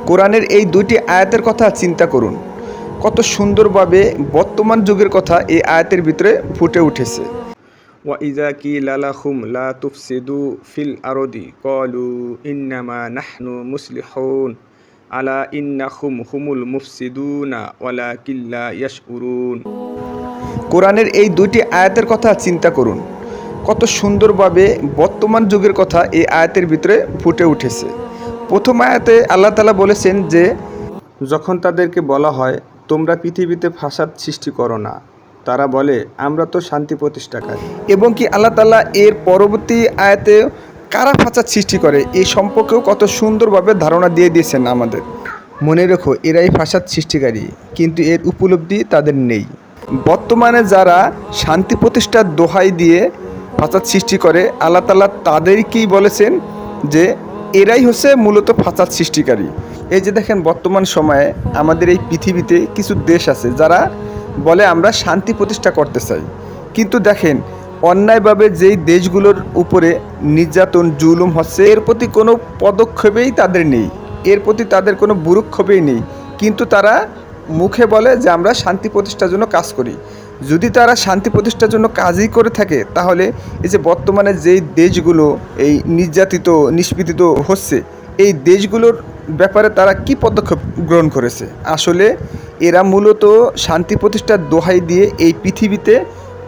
কোরআনের এই দুইটি আয়াতের কথা চিন্তা করুন, কত সুন্দরভাবে বর্তমান যুগের কথা এই আয়াতের ভিতরে ফুটে উঠেছে। ওয়াইজা কিলা লাহুম লা তুফসিদু ফিল আরদি ক্বালু ইন্নামা নাহনু মুসলিহুন আলা ইন্নাহুম হুমুল মুফসিদুনা ওয়ালাকিন লা ইয়াশউরুন। কোরআনের এই দুইটি আয়াতের কথা চিন্তা করুন, কত সুন্দরভাবে বর্তমান যুগের কথা এই আয়াতের ভিতরে ফুটে উঠেছে। প্রথম আয়াতে আল্লাহ তাআলা বলেছেন যে যখন তাদেরকে বলা হয় তোমরা পৃথিবীতে ফাসাদ সৃষ্টি করো না, তারা বলে আমরা তো শান্তি প্রতিষ্ঠাকারী। এবং কি আল্লাহ তাআলা এর পরবর্তী আয়াতে কারা ফাসাদ সৃষ্টি করে এই সম্পর্কেও কত সুন্দরভাবে ধারণা দিয়ে দিয়েছেন আমাদের। মনে রেখো, এরাই ফাসাদ সৃষ্টিকারী, কিন্তু এর উপলব্ধি তাদের নেই। বর্তমানে যারা শান্তি প্রতিষ্ঠার দোহাই দিয়ে ফাসাদ সৃষ্টি করে, আল্লাহ তাআলা তাদেরকেই বলেছেন যে এরাই হচ্ছে মূলত ফাসাদ সৃষ্টিকারী। এই যে দেখেন, বর্তমান সময়ে আমাদের এই পৃথিবীতে কিছু দেশ আছে যারা বলে আমরা শান্তি প্রতিষ্ঠা করতে চাই, কিন্তু দেখেন অন্যায়ভাবে যেই দেশগুলোর উপরে নির্যাতন জুলুম হচ্ছে এর প্রতি কোনো পদক্ষেপেই তাদের নেই, এর প্রতি তাদের কোনো ভ্রুক্ষেপই নেই, কিন্তু তারা মুখে বলে যে আমরা শান্তি প্রতিষ্ঠার জন্য কাজ করি। যদি তারা শান্তি প্রতিষ্ঠার জন্য কাজই করে থাকে, তাহলে এই যে বর্তমানে যেই দেশগুলো এই নির্যাতিত নিষ্পীড়িত হচ্ছে এই দেশগুলোর ব্যাপারে তারা কি পদক্ষেপ গ্রহণ করেছে? আসলে এরা মূলত শান্তি প্রতিষ্ঠার দোহাই দিয়ে এই পৃথিবীতে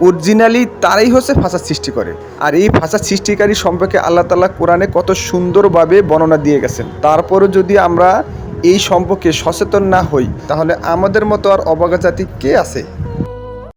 অরিজিনালি তারাই হচ্ছে ফাসাদ সৃষ্টি করে। আর এই ফাসাদ সৃষ্টিকারী সম্পর্কে আল্লাহ তাআলা কোরআনে কত সুন্দরভাবে বর্ণনা দিয়ে গেছেন। তারপরও যদি আমরা এই সম্পর্কে সচেতন না হই, তাহলে আমাদের মতো আর অবজ্ঞা জাতি কে আছে?